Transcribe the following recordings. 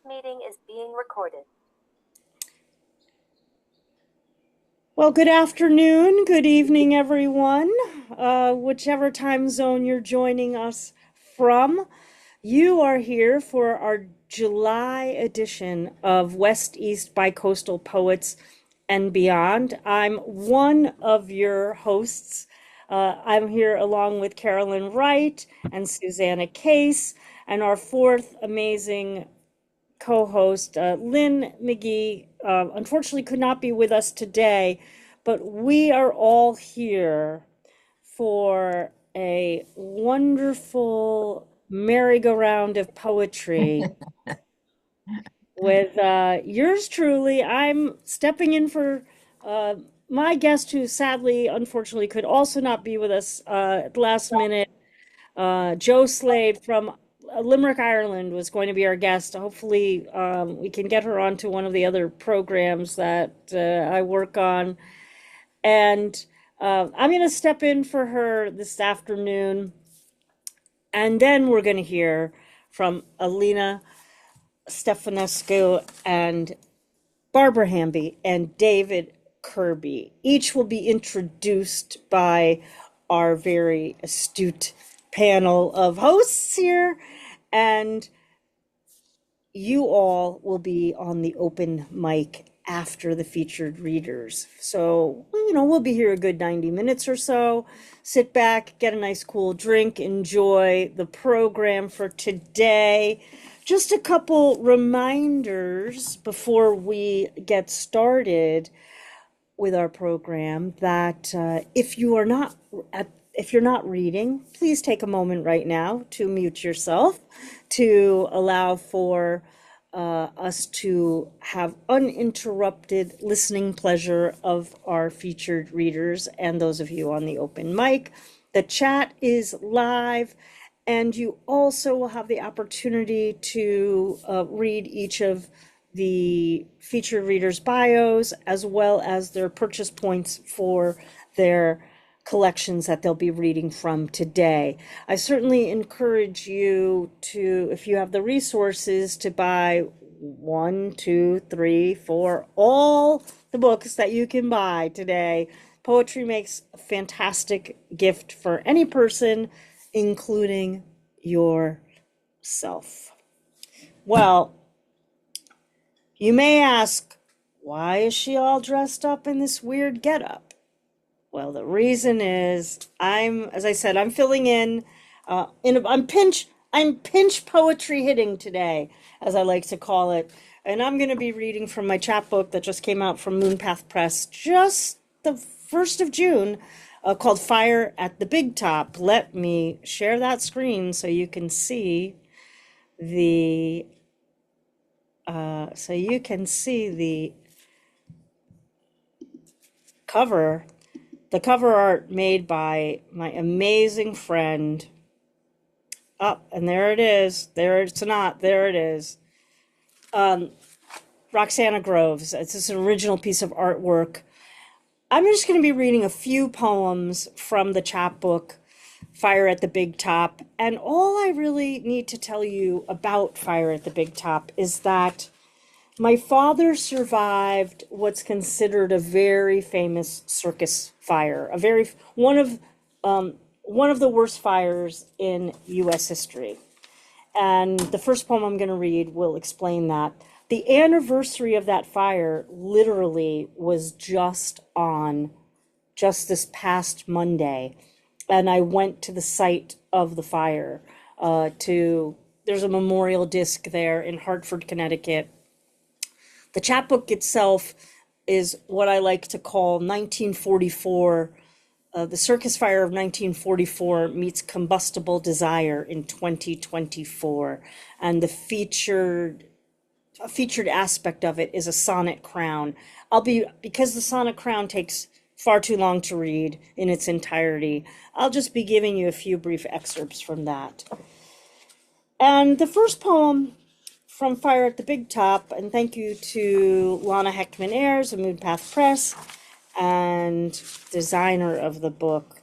meeting is being recorded. Well, good afternoon, good evening, everyone. Whichever time zone you're joining us from, you are here for our July edition of West East Bicoastal Poets and Beyond. I'm one of your hosts. I'm here along with Carolyn Wright and Susanna Case, and our fourth amazing co-host, Lynn McGee, unfortunately could not be with us today, but we are all here for a wonderful merry-go-round of poetry with yours truly. I'm stepping in for my guest, who sadly, unfortunately, could also not be with us at the last minute. Joe Slade from Limerick, Ireland, was going to be our guest. Hopefully, we can get her onto one of the other programs that I work on. And I'm going to step in for her this afternoon. And then we're going to hear from Alina Stefanescu and Barbara Hamby and David Kirby. Each will be introduced by our very astute panel of hosts here, and you all will be on the open mic after the featured readers. So, we'll be here a good 90 minutes or so. Sit back, get a nice cool drink, enjoy the program for today. Just a couple reminders before we get started with our program that if you're not reading, please take a moment right now to mute yourself, to allow for us to have uninterrupted listening pleasure of our featured readers and those of you on the open mic. The chat is live, and you also will have the opportunity to read each of the featured readers' bios, as well as their purchase points for their collections that they'll be reading from today. I certainly encourage you to, if you have the resources, to buy 1, 2, 3, 4, all the books that you can buy today. Poetry makes a fantastic gift for any person, including yourself. Well, you may ask, why is she all dressed up in this weird getup? Well, the reason is as I said, I'm filling in. I'm pinch poetry hitting today, as I like to call it, and I'm going to be reading from my chapbook that just came out from Moonpath Press, just the 1st of June, called Fire at the Big Top. Let me share that screen so you can see the cover. The cover art made by my amazing friend. Oh, and there it is. There it's not. There it is. Roxana Groves. It's this original piece of artwork. I'm just going to be reading a few poems from the chapbook, Fire at the Big Top. And all I really need to tell you about Fire at the Big Top is that my father survived what's considered a very famous circus fire, one of the worst fires in U.S. history. And the first poem I'm going to read will explain that. The anniversary of that fire literally was just this past Monday, and I went to the site of the fire. There's a memorial disc there in Hartford, Connecticut. The chapbook itself is what I like to call 1944, the circus fire of 1944 meets combustible desire in 2024. And the featured aspect of it is a sonnet crown. Because the sonnet crown takes far too long to read in its entirety, I'll just be giving you a few brief excerpts from that. And the first poem from Fire at the Big Top, and thank you to Lana Heckman Ayers of Moonpath Press and designer of the book.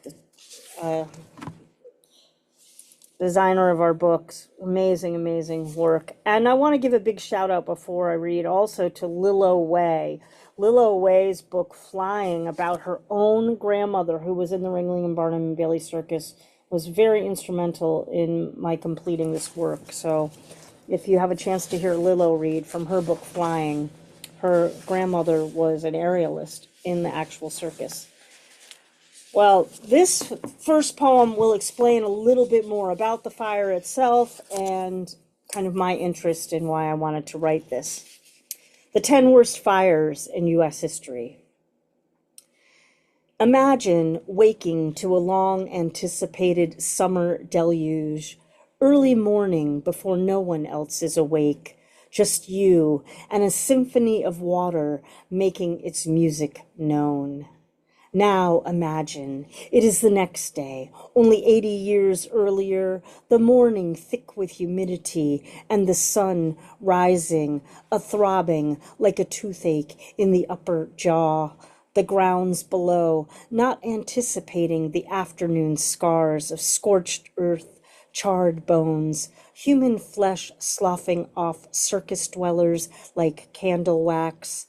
designer of our books. Amazing, amazing work. And I want to give a big shout out before I read also to Lilo Way. Lilo Way's book, Flying, about her own grandmother who was in the Ringling and Barnum and Bailey Circus, was very instrumental in my completing this work. So if you have a chance to hear Lilo read from her book, Flying, her grandmother was an aerialist in the actual circus. Well, this first poem will explain a little bit more about the fire itself and kind of my interest in why I wanted to write this. The 10 worst fires in U.S. history. Imagine waking to a long anticipated summer deluge, early morning before no one else is awake, just you and a symphony of water making its music known. Now imagine, it is the next day, only 80 years earlier, the morning thick with humidity and the sun rising, a throbbing like a toothache in the upper jaw, the grounds below, not anticipating the afternoon scars of scorched earth, charred bones, human flesh sloughing off circus dwellers like candle wax.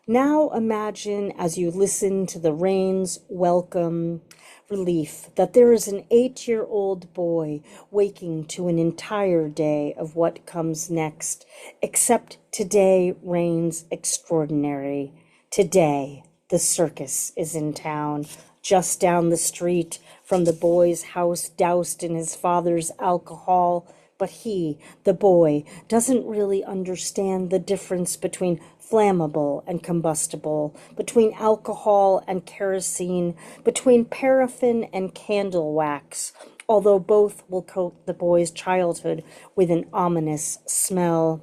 Now imagine as you listen to the rain's welcome relief that there is an 8-year-old boy waking to an entire day of what comes next, except today reigns extraordinary. Today, the circus is in town, just down the street from the boy's house, doused in his father's alcohol. But he, the boy, doesn't really understand the difference between flammable and combustible, between alcohol and kerosene, between paraffin and candle wax, although both will coat the boy's childhood with an ominous smell.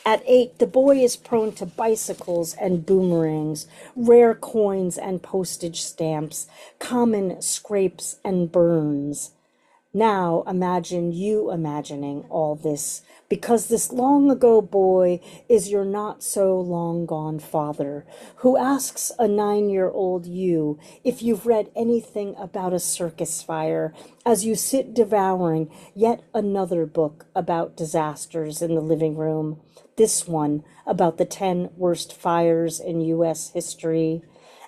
At 8, the boy is prone to bicycles and boomerangs, rare coins and postage stamps, common scrapes and burns. Now imagine you imagining all this, because this long ago boy is your not so long gone father, who asks a 9-year-old you if you've read anything about a circus fire as you sit devouring yet another book about disasters in the living room. This one about the 10 worst fires in U.S. history.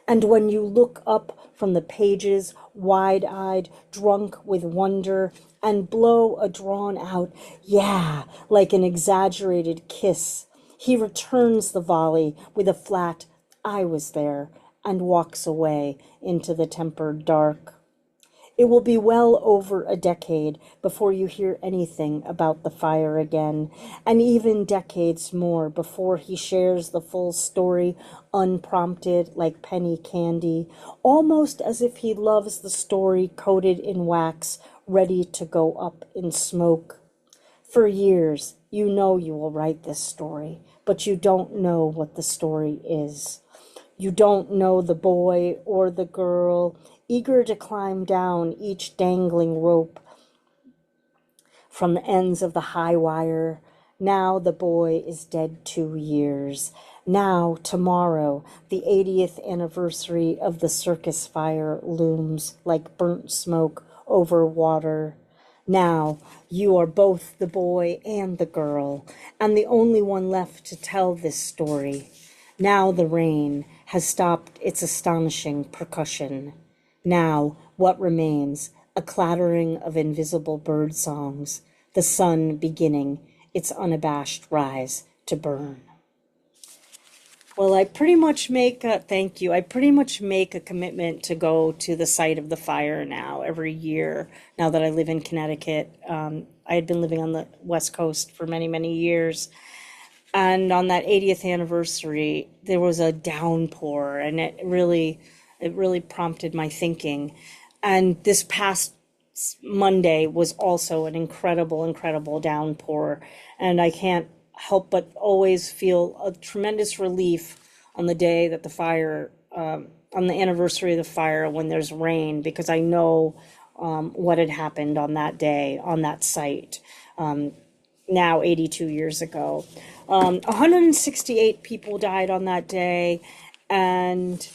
And when you look up from the pages, wide-eyed, drunk with wonder, and blow a drawn-out, yeah, like an exaggerated kiss, he returns the volley with a flat, I was there, and walks away into the tempered dark. It will be well over a decade before you hear anything about the fire again, and even decades more before he shares the full story unprompted like penny candy, almost as if he loves the story coated in wax, ready to go up in smoke. For years, you know you will write this story, but you don't know what the story is. You don't know the boy or the girl, eager to climb down each dangling rope from the ends of the high wire. Now the boy is dead 2 years. Now, tomorrow, the 80th anniversary of the circus fire looms like burnt smoke over water. Now, you are both the boy and the girl, and the only one left to tell this story. Now the rain has stopped its astonishing percussion. Now, what remains? A clattering of invisible bird songs, the sun beginning its unabashed rise to burn. Well, I pretty much make a, thank you, I pretty much make a commitment to go to the site of the fire now every year, now that I live in Connecticut. I had been living on the West Coast for many, many years. And on that 80th anniversary, there was a downpour, and it really prompted my thinking. And this past Monday was also an incredible downpour. And I can't help but always feel a tremendous relief on the day that the fire, on the anniversary of the fire when there's rain, because I know what had happened on that day, on that site, now 82 years ago. 168 people died on that day, and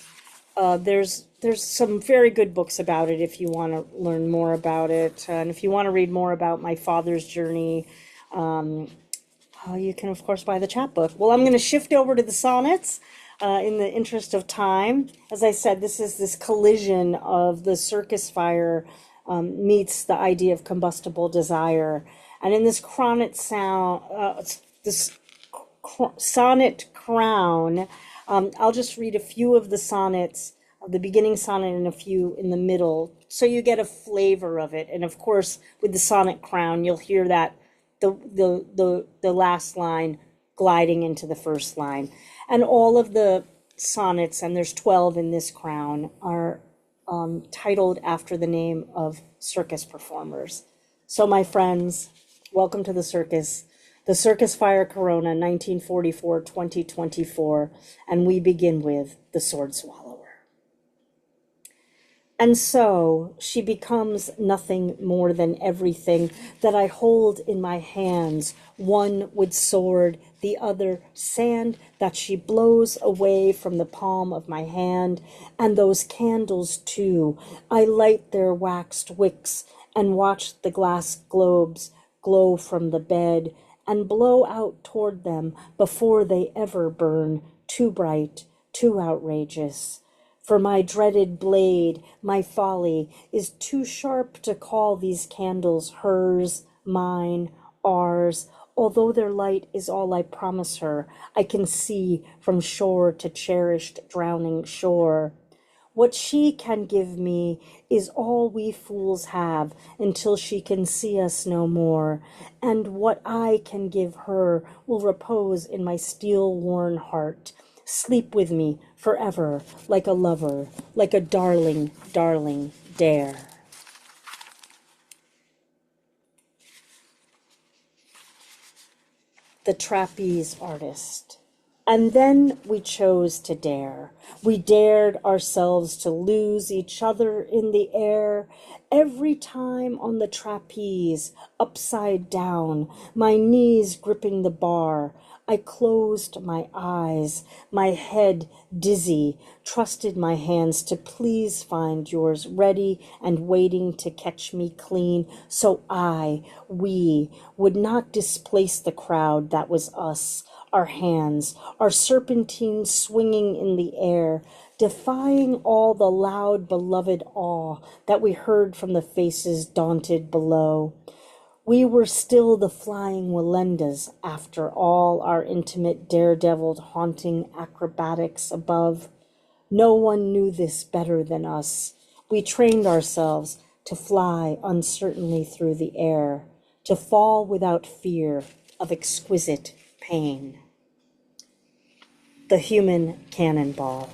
there's there's some very good books about it if you want to learn more about it. And if you want to read more about my father's journey, you can, of course, buy the chapbook. Well, I'm going to shift over to the sonnets in the interest of time. As I said, this is this collision of the circus fire meets the idea of combustible desire. And in this sonnet crown, I'll just read a few of the sonnets, the beginning sonnet and a few in the middle, so you get a flavor of it. And of course, with the sonnet crown, you'll hear that the last line gliding into the first line. And all of the sonnets, and there's 12 in this crown, are titled after the name of circus performers. So my friends, welcome to the Circus Fire Corona 1944-2024, and we begin with The Sword Swallower. And so she becomes nothing more than everything that I hold in my hands, one with sword, the other sand that she blows away from the palm of my hand, and those candles too. I light their waxed wicks and watch the glass globes glow from the bed and blow out toward them before they ever burn, too bright, too outrageous. For my dreaded blade, my folly, is too sharp to call these candles hers, mine, ours, although their light is all I promise her, I can see from shore to cherished drowning shore. What she can give me is all we fools have until she can see us no more, and what I can give her will repose in my steel-worn heart. Sleep with me forever, like a lover, like a darling, darling dare. The trapeze artist. And then we chose to dare. We dared ourselves to lose each other in the air. Every time on the trapeze, upside down, my knees gripping the bar, I closed my eyes, my head dizzy, trusted my hands to please find yours ready and waiting to catch me clean, so we would not displace the crowd that was us, our hands, our serpentines swinging in the air, defying all the loud beloved awe that we heard from the faces daunted below. We were still the flying Walendas after all our intimate daredevil haunting acrobatics above. No one knew this better than us. We trained ourselves to fly uncertainly through the air, to fall without fear of exquisite pain. The human cannonball.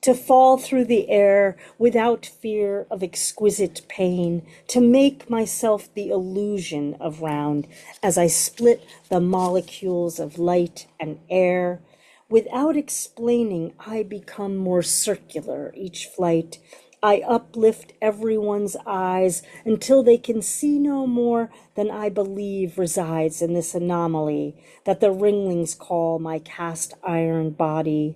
To fall through the air without fear of exquisite pain, to make myself the illusion of round as I split the molecules of light and air. Without explaining, I become more circular each flight. I uplift everyone's eyes until they can see no more than I believe resides in this anomaly that the ringlings call my cast iron body.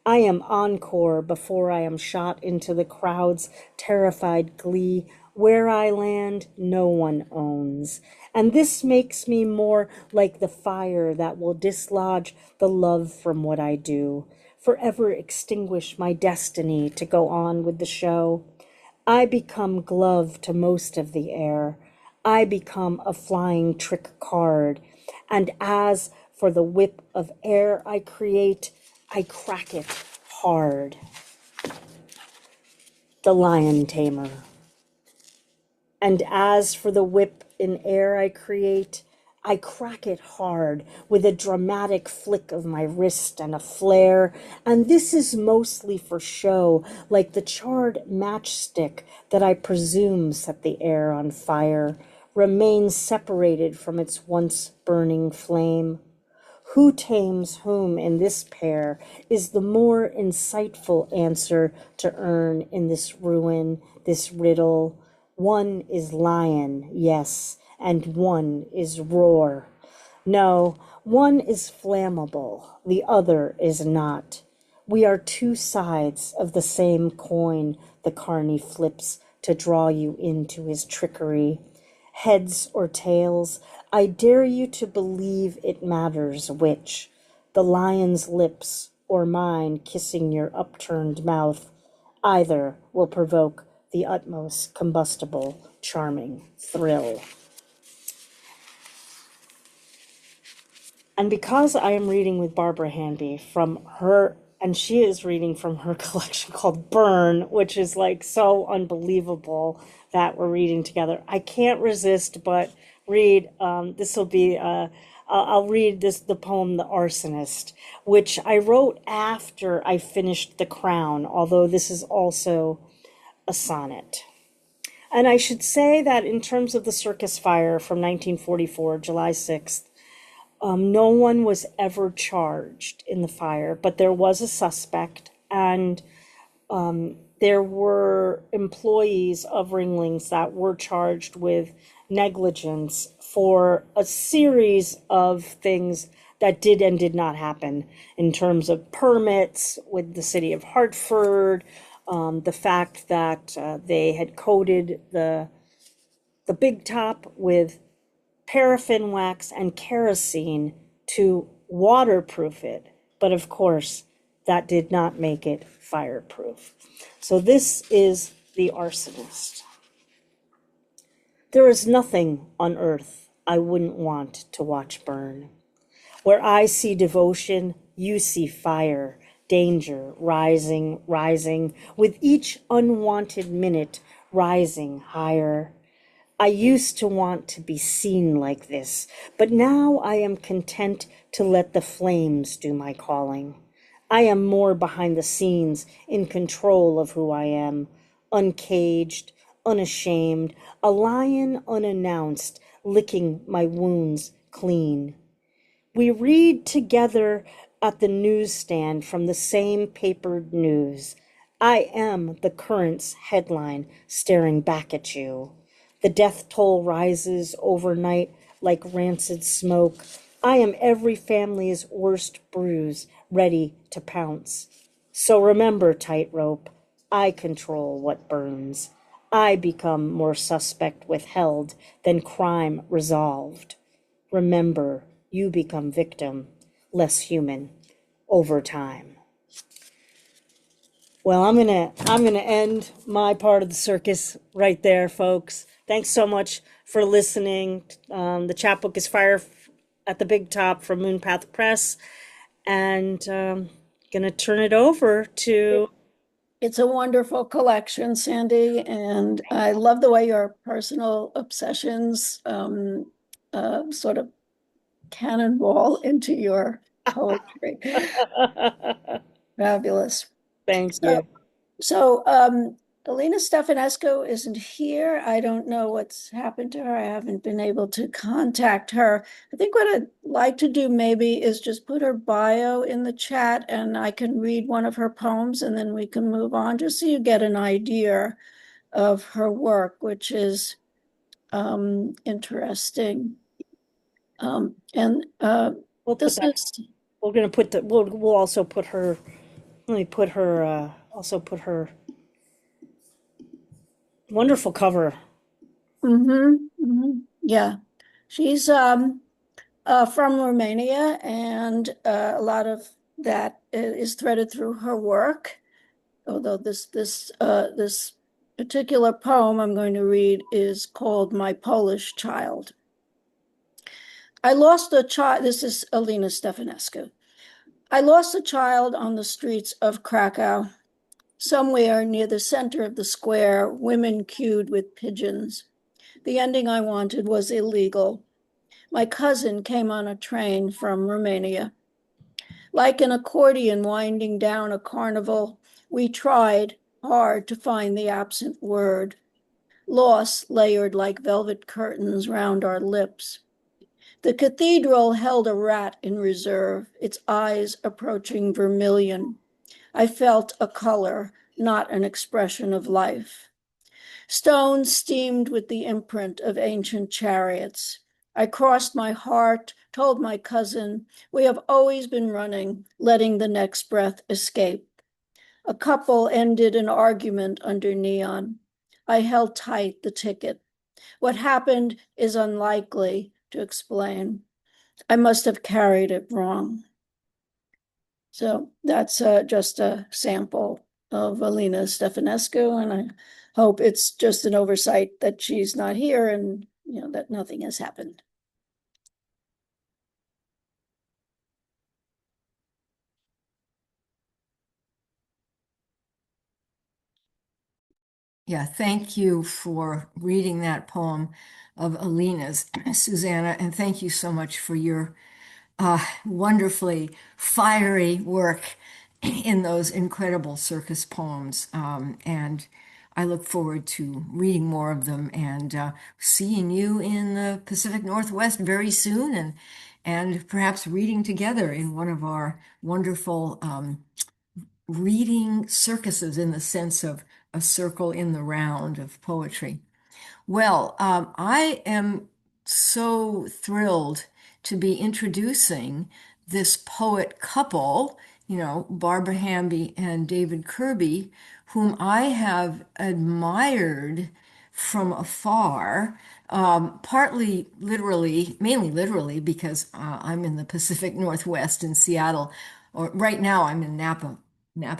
I am encore before I am shot into the crowd's terrified glee. Where I land, no one owns. And this makes me more like the fire that will dislodge the love from what I do, forever extinguish my destiny to go on with the show. I become glove to most of the air. I become a flying trick card. And as for the whip of air I create, I crack it hard. The lion tamer. And as for the whip in air I create, I crack it hard with a dramatic flick of my wrist and a flare, and this is mostly for show, like the charred matchstick that I presume set the air on fire, remains separated from its once burning flame. Who tames whom in this pair is the more insightful answer to earn in this ruin, this riddle. One is lion, yes, and one is roar. No, one is flammable, the other is not. We are two sides of the same coin the carney flips to draw you into his trickery. Heads or tails, I dare you to believe it matters which, the lion's lips or mine kissing your upturned mouth. Either will provoke the utmost combustible, charming thrill. And because I am reading with Barbara Hamby from her, and she is reading from her collection called Burn, which is like so unbelievable that we're reading together, I can't resist but read. This will be. I'll read the poem "The Arsonist," which I wrote after I finished The Crown. Although this is also a sonnet. And I should say that in terms of the circus fire from 1944, July 6th, no one was ever charged in the fire, but there was a suspect, and there were employees of Ringlings that were charged with negligence for a series of things that did and did not happen in terms of permits with the city of Hartford, the fact that they had coated the big top with paraffin wax and kerosene to waterproof it. But of course, that did not make it fireproof. So this is The Arsonist. There is nothing on earth I wouldn't want to watch burn. Where I see devotion, you see fire, danger, rising, rising, with each unwanted minute rising higher. I used to want to be seen like this, but now I am content to let the flames do my calling. I am more behind the scenes, in control of who I am, uncaged, unashamed, a lion unannounced, licking my wounds clean. We read together at the newsstand from the same papered news. I am the current's headline staring back at you. The death toll rises overnight like rancid smoke. I am every family's worst bruise, ready to pounce. So remember, tightrope, I control what burns. I become more suspect withheld than crime resolved. Remember, you become victim, less human, over time. Well, I'm gonna end my part of the circus right there, folks. Thanks so much for listening. The chapbook is Fire at the Big Top from Moonpath Press, and gonna turn it over to. It's a wonderful collection, Sandy, and I love the way your personal obsessions sort of cannonball into your poetry. Fabulous. Thank So, you. so Alina Stefanescu isn't here. I don't know what's happened to her. I haven't been able to contact her. I think what I'd like to do maybe is just put her bio in the chat and I can read one of her poems and then we can move on just so you get an idea of her work, which is interesting. And We'll put this that. is, We're gonna put the. We'll also put her. Let me put her. Also put her wonderful cover. yeah, she's from Romania, and a lot of that is threaded through her work. Although this particular poem I'm going to read is called "My Polish Child." I lost a child. This is Alina Stefanescu. I lost a child on the streets of Krakow. Somewhere near the center of the square, women queued with pigeons. The ending I wanted was illegal. My cousin came on a train from Romania. Like an accordion winding down a carnival, we tried hard to find the absent word. Loss layered like velvet curtains round our lips. The cathedral held a rat in reserve, its eyes approaching vermilion. I felt a color, not an expression of life. Stones steamed with the imprint of ancient chariots. I crossed my heart told my cousin, we have always been running, letting the next breath escape. A couple ended an argument under neon. I held tight the ticket. What happened is unlikely to explain. I must have carried it wrong. So that's just a sample of Alina Stefanescu, and I hope it's just an oversight that she's not here and that nothing has happened. Yeah, thank you for reading that poem of Alina's, Susanna, and thank you so much for your wonderfully fiery work in those incredible circus poems. And I look forward to reading more of them and seeing you in the Pacific Northwest very soon, and perhaps reading together in one of our wonderful reading circuses in the sense of a circle in the round of poetry. Well, I am so thrilled to be introducing this poet couple, Barbara Hamby and David Kirby, whom I have admired from afar, partly literally, mainly literally, because I'm in the Pacific Northwest in Seattle, or right now I'm in Napa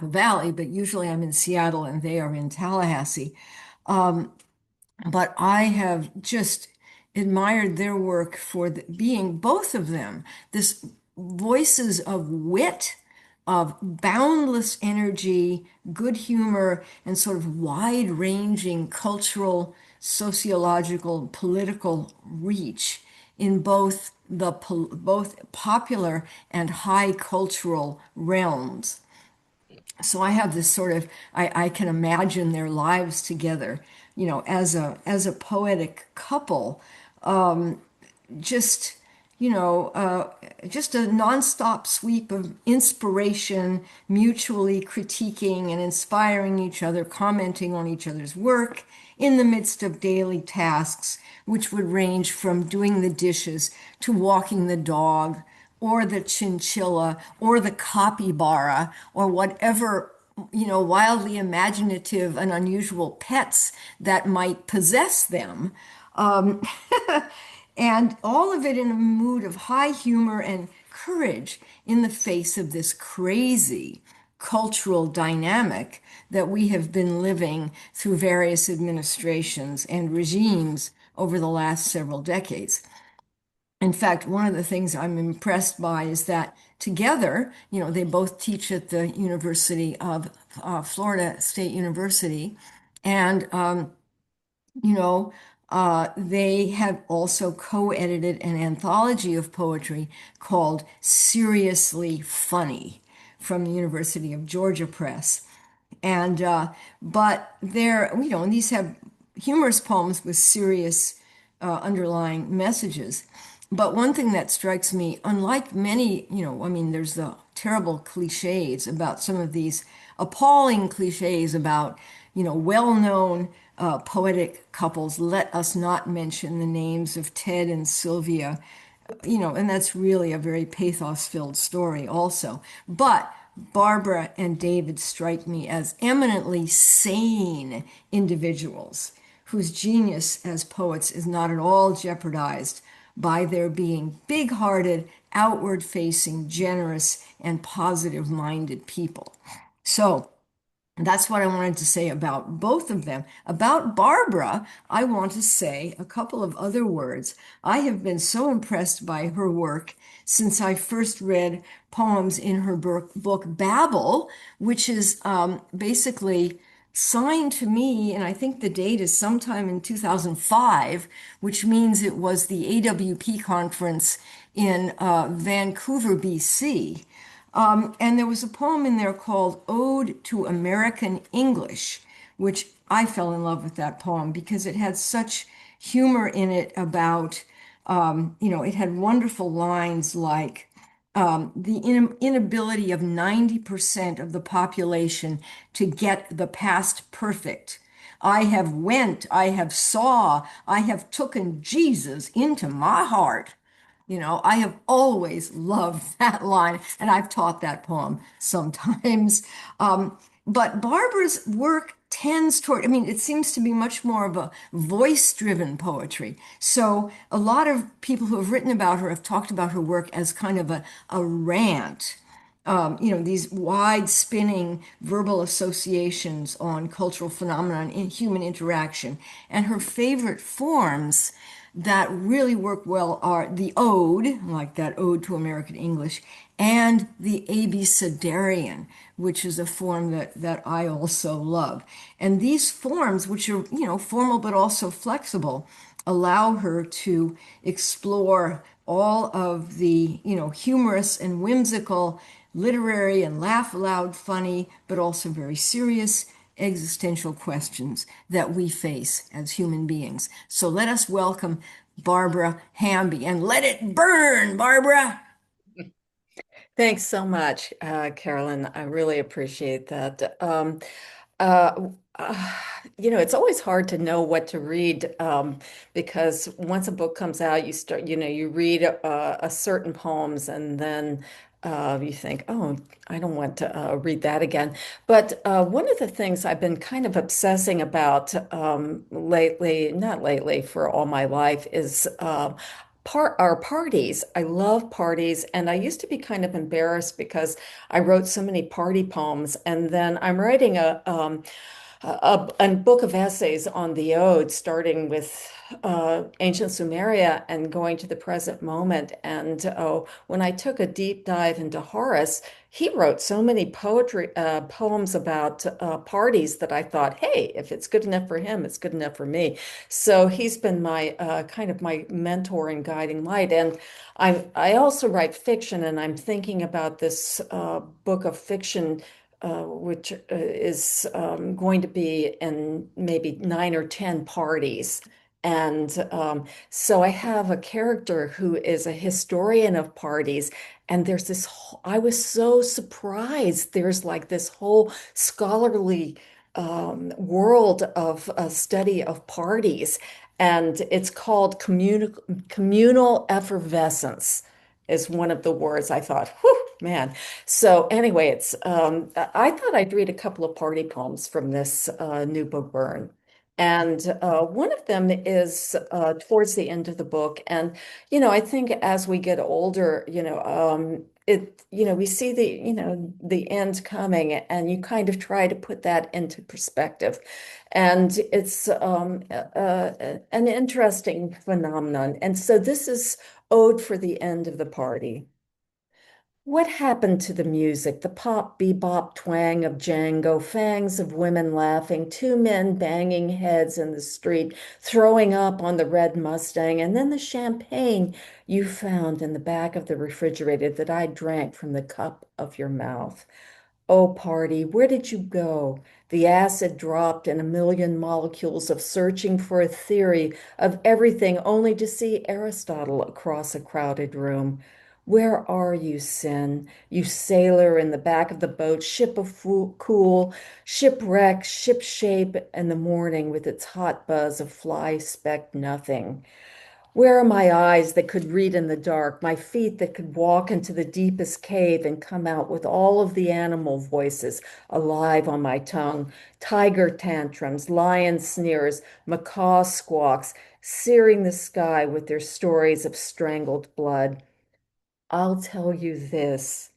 Valley, but usually I'm in Seattle and they are in Tallahassee. But I have just admired their work for being both of them, this voices of wit, of boundless energy, good humor, and sort of wide-ranging cultural, sociological, political reach in both both popular and high cultural realms. So I have this sort of I can imagine their lives together, as a poetic couple, just you know uh, just a nonstop sweep of inspiration, mutually critiquing and inspiring each other, commenting on each other's work in the midst of daily tasks, which would range from doing the dishes to walking the dog or the chinchilla or the capybara or whatever wildly imaginative and unusual pets that might possess them. Um, and all of it in a mood of high humor and courage in the face of this crazy cultural dynamic that we have been living through various administrations and regimes over the last several decades. In fact, one of the things I'm impressed by is that together, they both teach at the University of Florida State University, and you know, they have also co-edited an anthology of poetry called Seriously Funny from the University of Georgia Press. And but they're, and these have humorous poems with serious underlying messages. But one thing that strikes me, unlike many, there's the terrible cliches about some of these appalling cliches about, well-known poetic couples. Let us not mention the names of Ted and Sylvia, and that's really a very pathos-filled story also. But Barbara and David strike me as eminently sane individuals whose genius as poets is not at all jeopardized by their being big-hearted, outward-facing, generous, and positive-minded people. So that's what I wanted to say about both of them. About Barbara, I want to say a couple of other words. I have been so impressed by her work since I first read poems in her book Babel, which is basically signed to me, and I think the date is sometime in 2005, which means it was the AWP conference in Vancouver, BC. And there was a poem in there called Ode to American English, which I fell in love with that poem because it had such humor in it about, it had wonderful lines like the inability of 90% of the population to get the past perfect. I have went, I have saw, I have taken Jesus into my heart. I have always loved that line, and I've taught that poem sometimes. But Barbara's work tends toward, I mean, it seems to be much more of a voice-driven poetry. So a lot of people who have written about her have talked about her work as kind of a rant. These wide spinning verbal associations on cultural phenomena and human interaction. And her favorite forms that really work well are the ode, like that ode to American English, and the abecedarian, which is a form that I also love. And these forms, which are, formal but also flexible, allow her to explore all of the, humorous and whimsical, literary and laugh aloud funny, but also very serious existential questions that we face as human beings. So let us welcome Barbara Hamby and let it burn, Barbara. Thanks so much, Carolyn. I really appreciate that. Uh, uh, it's always hard to know what to read because once a book comes out, you start, you read a certain poems and then you think, oh, I don't want to read that again. But one of the things I've been kind of obsessing about lately, not lately, for all my life, is our parties. I love parties, and I used to be kind of embarrassed because I wrote so many party poems, and then I'm writing a book of essays on the ode, starting with ancient Sumeria and going to the present moment. And when I took a deep dive into Horace, he wrote so many poems about parties that I thought, hey, if it's good enough for him, it's good enough for me. So he's been my kind of my mentor and guiding light. And I also write fiction, and I'm thinking about this book of fiction which is going to be in maybe 9 or 10 parties. And so I have a character who is a historian of parties. And there's I was so surprised. There's like this whole scholarly world of study of parties. And it's called communal effervescence is one of the words I thought, whew, man. So anyway, I thought I'd read a couple of party poems from this new book, Burn. And one of them is towards the end of the book. And, I think as we get older, we see the end coming, and you kind of try to put that into perspective. And it's an interesting phenomenon. And so this is Ode for the End of the Party. What happened to the music, the pop, bebop twang of Django, fangs of women laughing, two men banging heads in the street, throwing up on the red Mustang, and then the champagne you found in the back of the refrigerator that I drank from the cup of your mouth? Oh, party, where did you go? The acid dropped in a million molecules of searching for a theory of everything only to see Aristotle across a crowded room. Where are you, Sin? You sailor in the back of the boat, ship of cool, shipwreck, ship shape, and the morning with its hot buzz of fly specked nothing. Where are my eyes that could read in the dark, my feet that could walk into the deepest cave and come out with all of the animal voices alive on my tongue? Tiger tantrums, lion sneers, macaw squawks, searing the sky with their stories of strangled blood. I'll tell you this.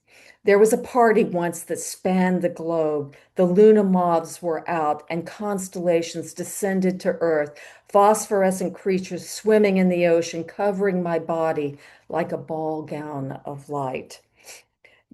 There was a party once that spanned the globe. The Luna moths were out, and constellations descended to Earth, phosphorescent creatures swimming in the ocean, covering my body like a ball gown of light.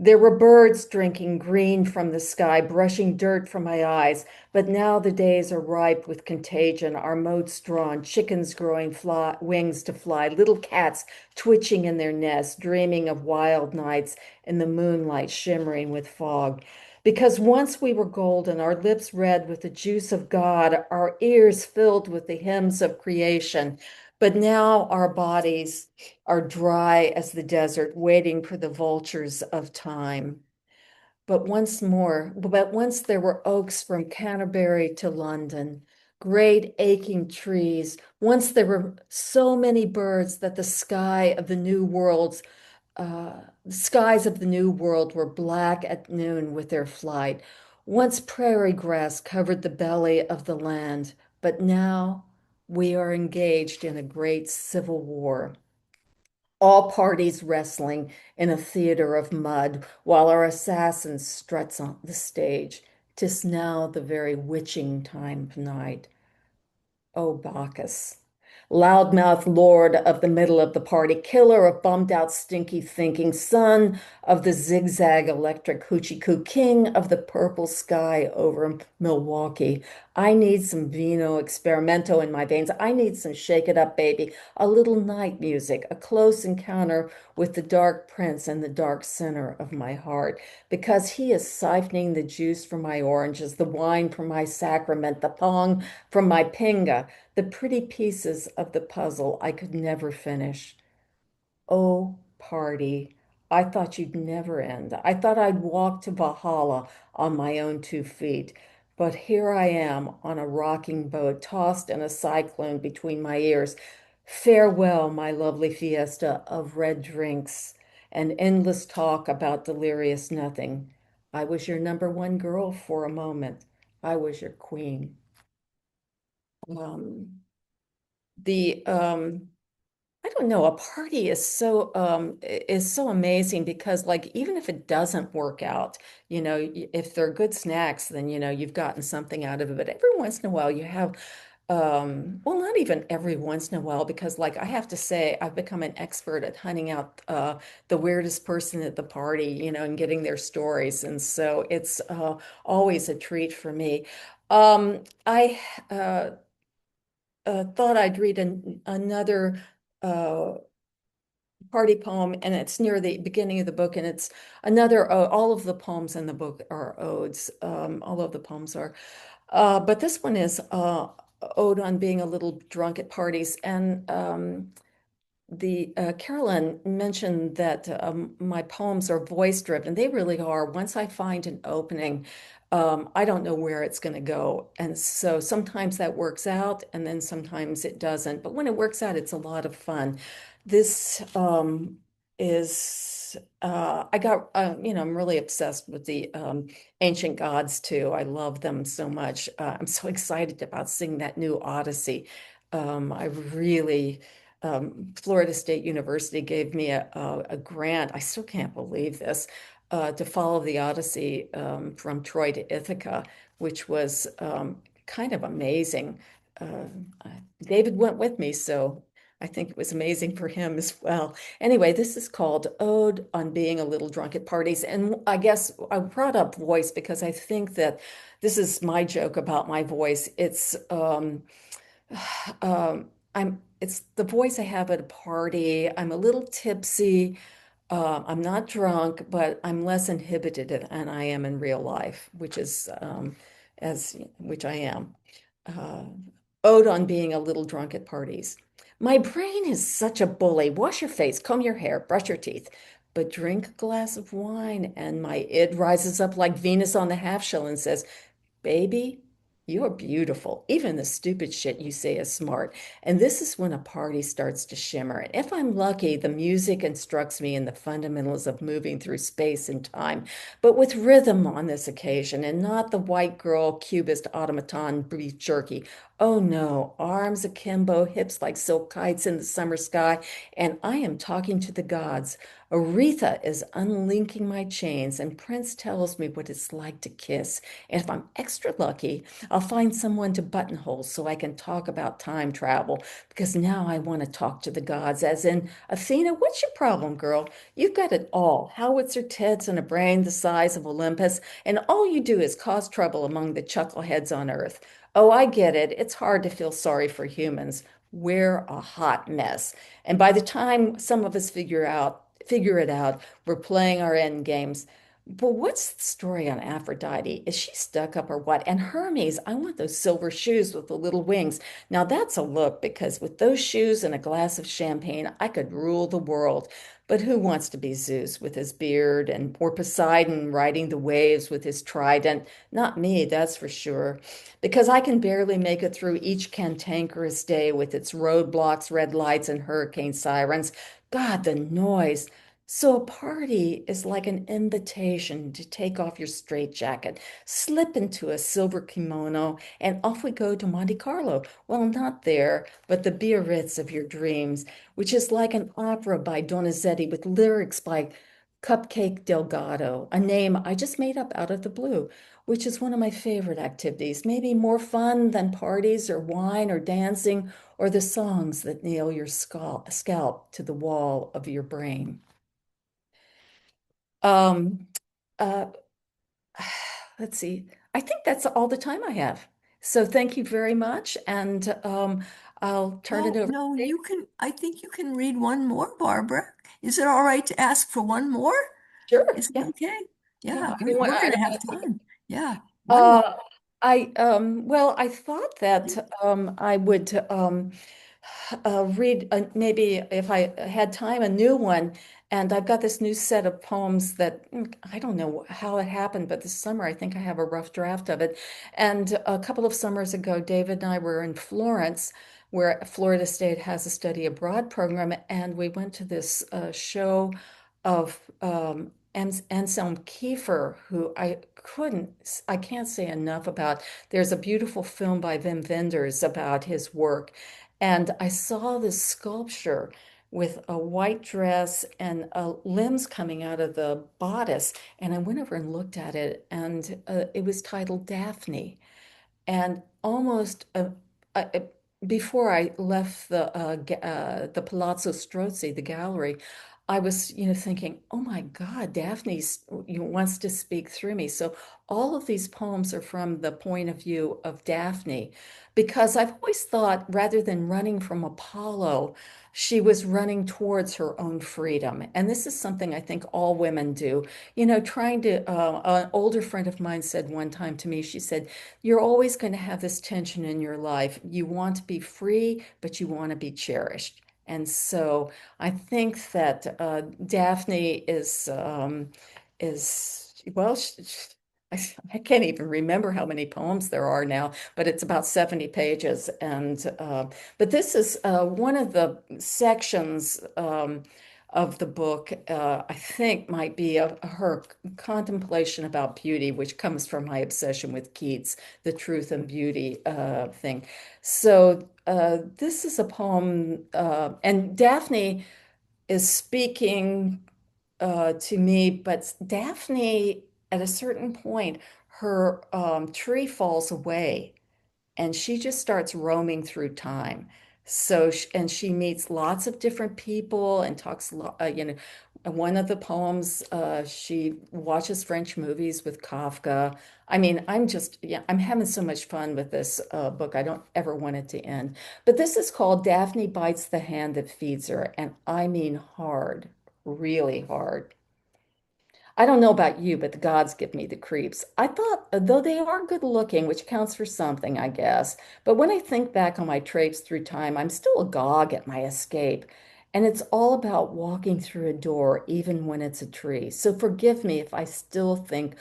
There were birds drinking green from the sky, brushing dirt from my eyes. But now the days are ripe with contagion, our motes drawn, chickens growing wings to fly, little cats twitching in their nests, dreaming of wild nights in the moonlight shimmering with fog. Because once we were golden, our lips red with the juice of God, our ears filled with the hymns of creation. But now our bodies are dry as the desert, waiting for the vultures of time. But once there were oaks from Canterbury to London, great aching trees. Once there were so many birds that the skies of the new world were black at noon with their flight. Once prairie grass covered the belly of the land, but now we are engaged in a great civil war. All parties wrestling in a theater of mud, while our assassin struts on the stage. 'Tis now the very witching time of night. O Bacchus, loudmouth lord of the middle of the party, killer of bummed out, stinky thinking, son of the zigzag electric hoochie coo, king of the purple sky over Milwaukee. I need some vino experimento in my veins. I need some shake it up, baby, a little night music, a close encounter with the dark prince in the dark center of my heart, because he is siphoning the juice from my oranges, the wine from my sacrament, the pong from my pinga, the pretty pieces of the puzzle I could never finish. Oh, party, I thought you'd never end. I thought I'd walk to Valhalla on my own 2 feet. But here I am on a rocking boat, tossed in a cyclone between my ears. Farewell, my lovely fiesta of red drinks and endless talk about delirious nothing. I was your number one girl for a moment. I was your queen. Um, the I don't know, a party is so amazing because like even if it doesn't work out, if they're good snacks, then you've gotten something out of it. But every once in a while you have well, not even every once in a while, because like I have to say, I've become an expert at hunting out the weirdest person at the party, and getting their stories. And so it's always a treat for me. I thought I'd read another uh, party poem, and it's near the beginning of the book, and it's another, all of the poems in the book are odes. All of the poems are. But this one is ode on being a little drunk at parties. And the Carolyn mentioned that my poems are voice driven. They really are. Once I find an opening, I don't know where it's going to go. And so sometimes that works out, and then sometimes it doesn't. But when it works out, it's a lot of fun. This I'm really obsessed with the ancient gods too. I love them so much. I'm so excited about seeing that new Odyssey. I really Florida State University gave me a grant. I still can't believe this, to follow the Odyssey from Troy to Ithaca, which was kind of amazing. Uh, David went with me, so I think it was amazing for him as well. Anyway, this is called Ode on Being a Little Drunk at Parties. And I guess I brought up voice because I think that this is my joke about my voice. It's the voice I have at a party. I'm a little tipsy. I'm not drunk, but I'm less inhibited than I am in real life, which I am. Uh, Ode on being a little drunk at parties. My brain is such a bully. Wash your face, comb your hair, brush your teeth, but drink a glass of wine, and my id rises up like Venus on the half shell and says, baby, you're beautiful. Even the stupid shit you say is smart. And this is when a party starts to shimmer. And if I'm lucky, the music instructs me in the fundamentals of moving through space and time, but with rhythm on this occasion, and not the white girl cubist automaton beef jerky. Oh no, arms akimbo, hips like silk kites in the summer sky. And I am talking to the gods. Aretha is unlinking my chains, and Prince tells me what it's like to kiss. And if I'm extra lucky, I'll find someone to buttonhole so I can talk about time travel, because now I want to talk to the gods, as in, Athena, what's your problem, girl? You've got it all, howitzer tits and a brain the size of Olympus, and all you do is cause trouble among the chuckleheads on Earth. Oh, I get it. It's hard to feel sorry for humans. We're a hot mess. And by the time some of us figure it out, we're playing our end games. But what's the story on Aphrodite? Is she stuck up or what? And Hermes, I want those silver shoes with the little wings. Now that's a look because with those shoes and a glass of champagne, I could rule the world. But who wants to be Zeus with his beard and or Poseidon riding the waves with his trident? Not me, that's for sure. Because I can barely make it through each cantankerous day with its roadblocks, red lights, and hurricane sirens. God, the noise. So a party is like an invitation to take off your straitjacket, slip into a silver kimono, and off we go to Monte Carlo. Well, not there, but the Biarritz of your dreams, which is like an opera by Donizetti with lyrics by Cupcake Delgado, a name I just made up out of the blue, which is one of my favorite activities, maybe more fun than parties or wine or dancing or the songs that nail your scalp to the wall of your brain. Um, uh, let's see. I think that's all the time I have. So thank you very much, and I'll turn it No, over to no, Dave. you can, I think you can read one more, Barbara. Is it all right to ask for one more? Sure. Is it Yeah. okay? Yeah. Yeah, I don't want. we're I going to don't have want to take it. time. Yeah, one more. Uh, well, I thought that I would read maybe if I had time a new one. And I've got this new set of poems that I don't know how it happened, but this summer I think I have a rough draft of it. And a couple of summers ago, David and I were in Florence, where Florida State has a study abroad program, and we went to this show of Anselm Kiefer, who I can't say enough about. There's a beautiful film by Wim Wenders about his work. And I saw this sculpture with a white dress and limbs coming out of the bodice. And I went over and looked at it, and it was titled Daphne. And almost uh, before I left the Palazzo Strozzi, the gallery, I was, thinking, oh my God, Daphne's wants to speak through me. So all of these poems are from the point of view of Daphne, because I've always thought rather than running from Apollo, she was running towards her own freedom. And this is something I think all women do. Trying to, an older friend of mine said one time to me, she said, you're always going to have this tension in your life. You want to be free, but you want to be cherished. And so I think that Daphne is well. I can't even remember how many poems there are now, but it's about 70 pages. And but this is one of the sections of the book. I think might be her contemplation about beauty, which comes from my obsession with Keats, the truth and beauty thing. So this is a poem, and Daphne is speaking to me, but Daphne, at a certain point, her tree falls away and she just starts roaming through time. So, and she meets lots of different people and talks, one of the poems, she watches French movies with Kafka. I mean, yeah, I'm having so much fun with this book. I don't ever want it to end. But this is called Daphne Bites the Hand That Feeds Her. And I mean hard, really hard. I don't know about you, but the gods give me the creeps. I thought, though they are good looking, which counts for something, I guess, but when I think back on my traipse through time, I'm still agog at my escape. And it's all about walking through a door, even when it's a tree. So forgive me if I still think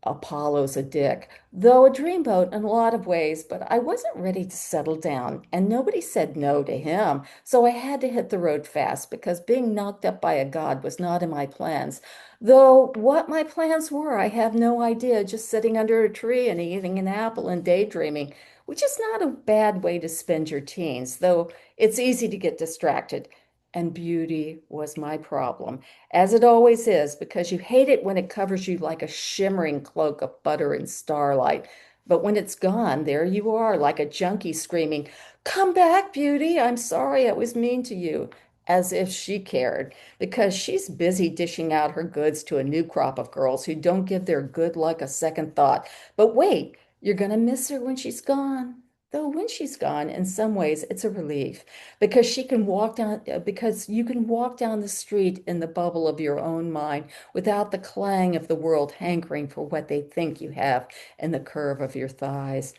Apollo's a dick, though a dreamboat in a lot of ways, but I wasn't ready to settle down, and nobody said no to him. So I had to hit the road fast because being knocked up by a god was not in my plans. Though what my plans were, I have no idea, just sitting under a tree and eating an apple and daydreaming, which is not a bad way to spend your teens, though it's easy to get distracted. And beauty was my problem, as it always is, because you hate it when it covers you like a shimmering cloak of butter and starlight. But when it's gone, there you are, like a junkie screaming, come back, beauty. I'm sorry I was mean to you. As if she cared, because she's busy dishing out her goods to a new crop of girls who don't give their good luck a second thought. But wait, you're going to miss her when she's gone. Though when she's gone, in some ways, it's a relief because you can walk down the street in the bubble of your own mind without the clang of the world hankering for what they think you have in the curve of your thighs.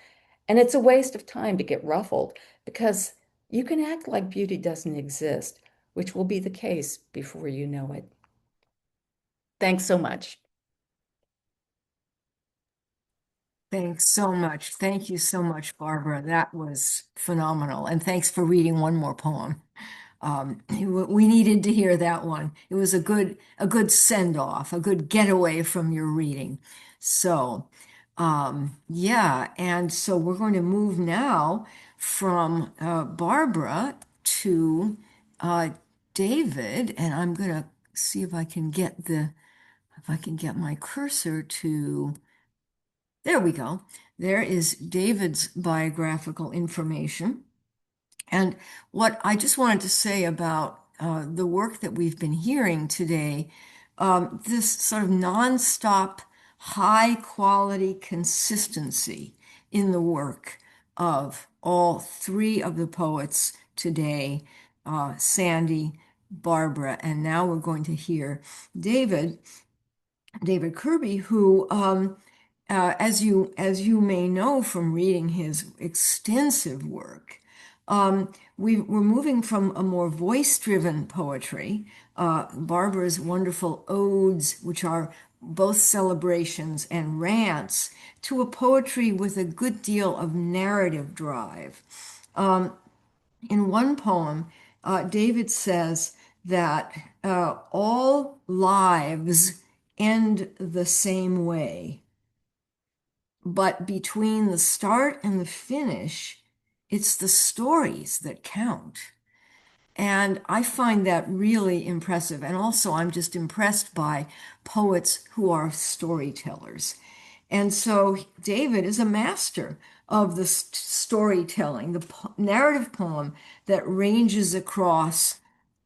And it's a waste of time to get ruffled because you can act like beauty doesn't exist, which will be the case before you know it. Thanks so much. Thanks so much. Thank you so much, Barbara. That was phenomenal. And thanks for reading one more poem. We needed to hear that one. It was a good send off, a good getaway from your reading. So, yeah, and so we're going to move now from Barbara to uh, David, and I'm going to see if I can get my cursor to. There we go. There is David's biographical information. And what I just wanted to say about the work that we've been hearing today, this sort of nonstop, high quality consistency in the work of all three of the poets today, Sandy, Barbara, and now we're going to hear David. David Kirby, who, as you may know from reading his extensive work, we're moving from a more voice-driven poetry, Barbara's wonderful odes, which are both celebrations and rants, to a poetry with a good deal of narrative drive. In one poem, David says that all lives end the same way, but between the start and the finish, it's the stories that count. And I find that really impressive. And also, I'm just impressed by poets who are storytellers. And so, David is a master of the storytelling, the narrative poem that ranges across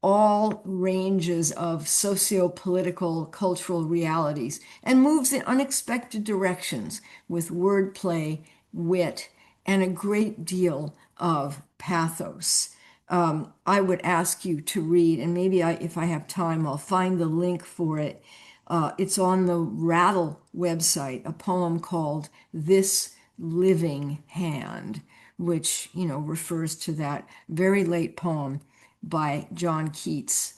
all ranges of socio-political, cultural realities and moves in unexpected directions with wordplay, wit, and a great deal of pathos. I would ask you to read, and maybe if I have time, I'll find the link for it. It's on the Rattle website, a poem called This Living Hand, which, refers to that very late poem by John Keats,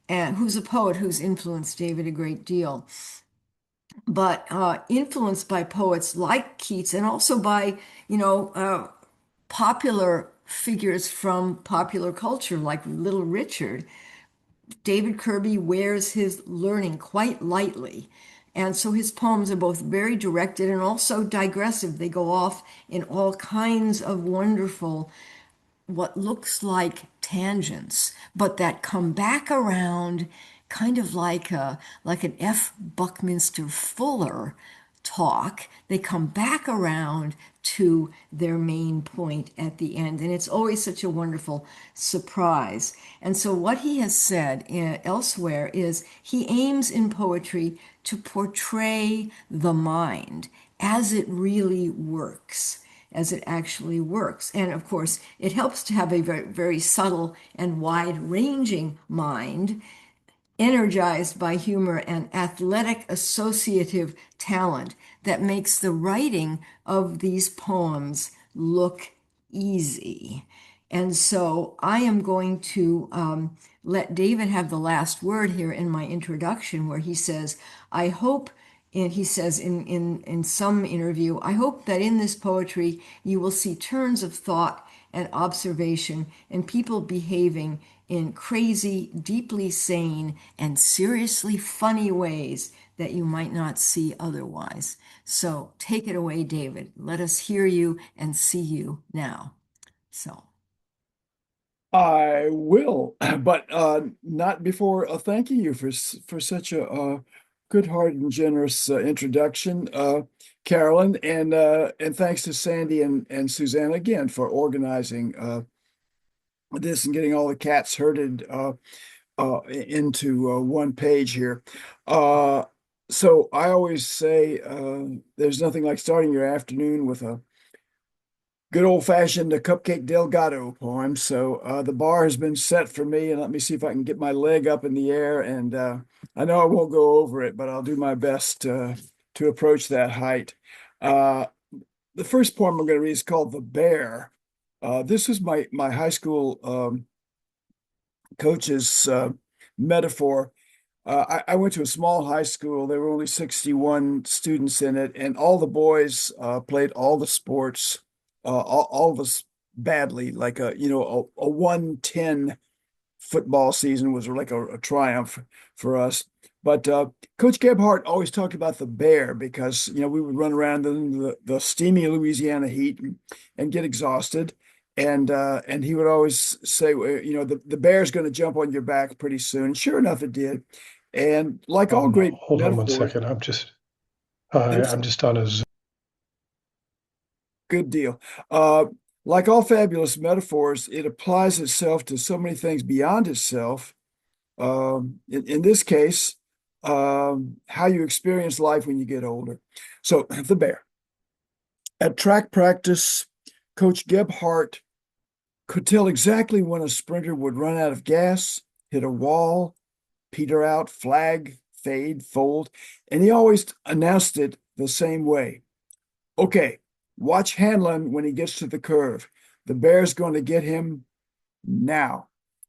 and who's a poet who's influenced David a great deal. But influenced by poets like Keats and also by, popular figures from popular culture like Little Richard, David Kirby wears his learning quite lightly. And so his poems are both very directed and also digressive. They go off in all kinds of wonderful, what looks like tangents, but that come back around kind of like an F. Buckminster Fuller talk. They come back around to their main point at the end. And it's always such a wonderful surprise. And so, what he has said elsewhere is he aims in poetry to portray the mind as it really works, as it actually works. And of course, it helps to have a very, very subtle and wide ranging mind, energized by humor and athletic associative talent that makes the writing of these poems look easy. And so I am going to let David have the last word here in my introduction, where he says, I hope, and he says in some interview, I hope that in this poetry you will see turns of thought and observation and people behaving in crazy, deeply sane, and seriously funny ways that you might not see otherwise. So take it away, David. Let us hear you and see you now. So. I will, but not before thanking you for such a good-hearted and generous introduction, Carolyn, and thanks to Sandy and Suzanne again for organizing this and getting all the cats herded into one page here. So I always say there's nothing like starting your afternoon with a good old-fashioned Cupcake Delgado poem. So the bar has been set for me, and let me see if I can get my leg up in the air. And I know I won't go over it, but I'll do my best to approach that height. Uh, the first poem I'm going to read is called "The Bear." This is my high school coach's metaphor. I went to a small high school. There were only 61 students in it, and all the boys played all the sports, all of us badly. Like a 110 football season was like a triumph for us. But Coach Gebhardt always talked about the bear because we would run around in the steamy Louisiana heat and get exhausted. And he would always say, the bear's going to jump on your back pretty soon. Sure enough, it did. And like all great Hold on one metaphors, second. yes, I'm just on a Zoom. good deal. Uh, like all fabulous metaphors, it applies itself to so many things beyond itself. In this case, how you experience life when you get older. So the bear. At track practice, Coach Gebhardt could tell exactly when a sprinter would run out of gas, hit a wall, peter out, flag, fade, fold, and he always announced it the same way. Okay, watch Hanlon when he gets to the curve. The bear's going to get him now.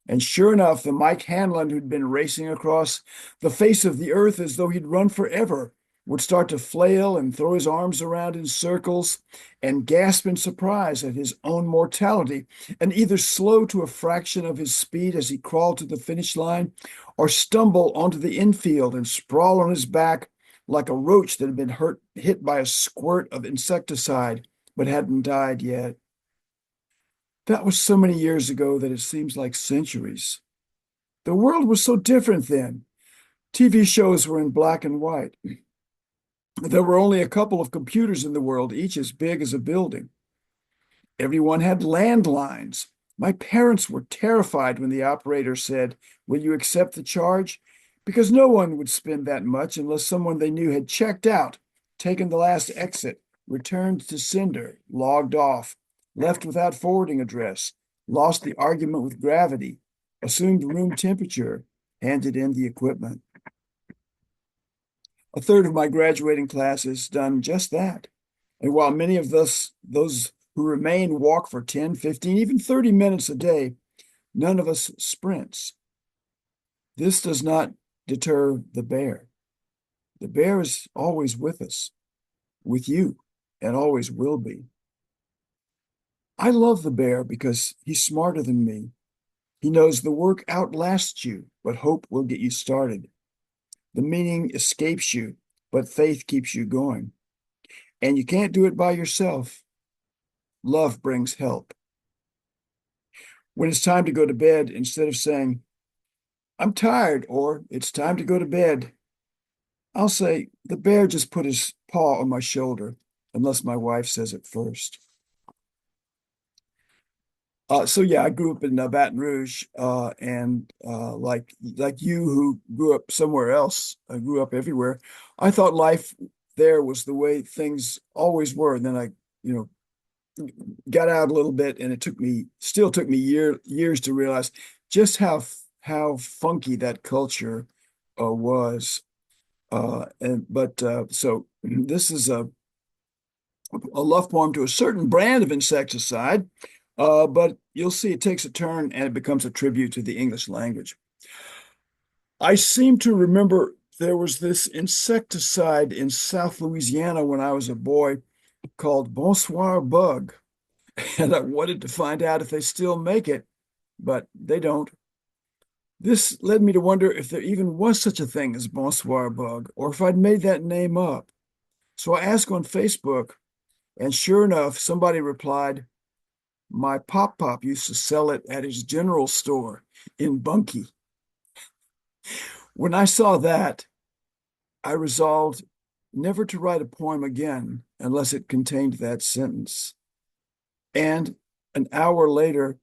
And sure enough, the Mike Hanlon who'd been racing across the face of the earth as though he'd run forever would start to flail and throw his arms around in circles and gasp in surprise at his own mortality, and either slow to a fraction of his speed as he crawled to the finish line or stumble onto the infield and sprawl on his back like a roach that had been hit by a squirt of insecticide but hadn't died yet. That was so many years ago that it seems like centuries. The world was so different then. TV shows were in black and white. There were only a couple of computers in the world, each as big as a building. Everyone had landlines. My parents were terrified when the operator said, "Will you accept the charge?" Because no one would spend that much unless someone they knew had checked out, taken the last exit, returned to sender, logged off, left without forwarding address, lost the argument with gravity, assumed room temperature, handed in the equipment. A third of my graduating class has done just that. And while many of those who remain walk for 10, 15, even 30 minutes a day, none of us sprints. This does not deter the bear. The bear is always with us, with you, and always will be. I love the bear because he's smarter than me. He knows the work outlasts you, but hope will get you started. The meaning escapes you, but faith keeps you going. And you can't do it by yourself. Love brings help. When it's time to go to bed, instead of saying, "I'm tired," or "It's time to go to bed," I'll say, "The bear just put his paw on my shoulder," unless my wife says it first. So yeah, I grew up in Baton Rouge, and like you who grew up somewhere else, I grew up everywhere. I thought life there was the way things always were. And then I got out a little bit, and still took me years to realize just how funky that culture was. So this is a love poem to a certain brand of insecticide. But you'll see it takes a turn and it becomes a tribute to the English language. I seem to remember there was this insecticide in South Louisiana when I was a boy called Bonsoir Bug, and I wanted to find out if they still make it, but they don't. This led me to wonder if there even was such a thing as Bonsoir Bug, or if I'd made that name up. So I asked on Facebook, and sure enough, somebody replied, "My pop used to sell it at his general store in Bunkie." When I saw that, I resolved never to write a poem again unless it contained that sentence. And an hour later,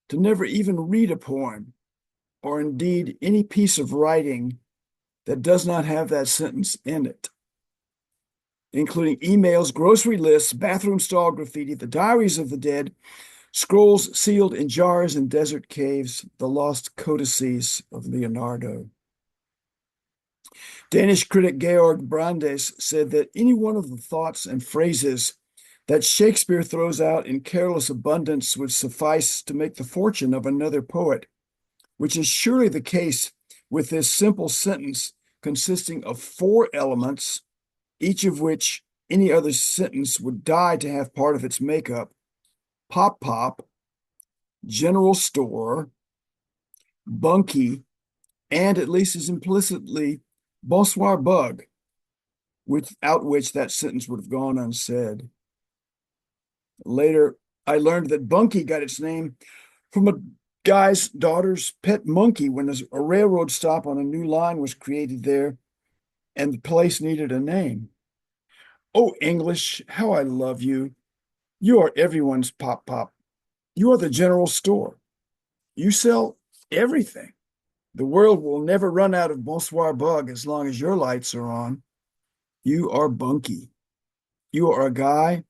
to never even read a poem, or indeed any piece of writing that does not have that sentence in it. including emails, grocery lists, bathroom stall graffiti, the diaries of the dead, scrolls sealed in jars in desert caves, the lost codices of Leonardo. Danish critic Georg Brandes said that any one of the thoughts and phrases that Shakespeare throws out in careless abundance would suffice to make the fortune of another poet, which is surely the case with this simple sentence consisting of 4 elements, each of which any other sentence would die to have part of its makeup: pop pop, general store, bunkie, and at least as implicitly bonsoir bug, without which that sentence would have gone unsaid. Later, I learned that bunkie got its name from a guy's daughter's pet monkey when a railroad stop on a new line was created there and the place needed a name. Oh, English, how I love you. You are everyone's pop pop. You are the general store. You sell everything. The world will never run out of bonsoir bug as long as your lights are on. You are bunkie. You are a guy,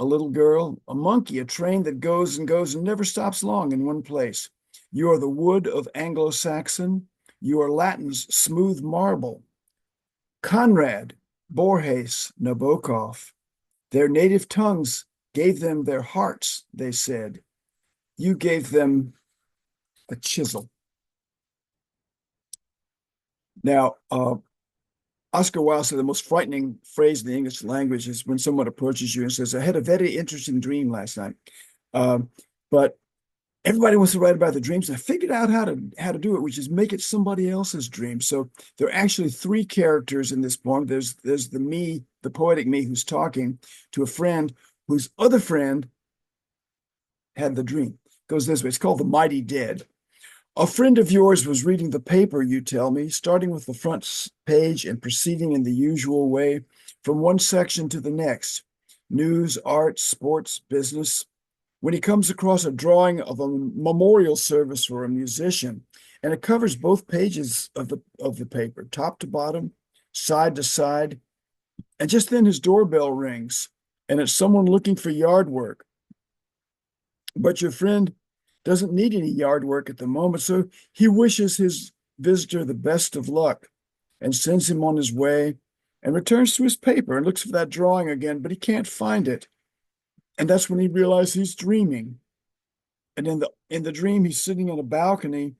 a little girl, a monkey, a train that goes and never stops long in one place. You are the wood of Anglo-Saxon. You are Latin's smooth marble. Conrad, Borges, Nabokov. Their native tongues gave them their hearts, they said. You gave them a chisel. Now, Oscar Wilde said the most frightening phrase in the English language is when someone approaches you and says, I had a very interesting dream last night. But everybody wants to write about the dreams. I figured out how to do it, which is make it somebody else's dream. So there are actually 3 characters in this poem. There's the me, the poetic me, who's talking to a friend whose other friend had the dream. It goes this way. It's called The Mighty Dead. A friend of yours was reading the paper, you tell me, starting with the front page and proceeding in the usual way from one section to the next. News, art, sports, business. When he comes across a drawing of a memorial service for a musician, and it covers both pages of the paper, top to bottom, side to side, and just then his doorbell rings, and it's someone looking for yard work. But your friend doesn't need any yard work at the moment, so he wishes his visitor the best of luck and sends him on his way and returns to his paper and looks for that drawing again, but he can't find it. And that's when he realizes he's dreaming. And in the dream, he's sitting on a balcony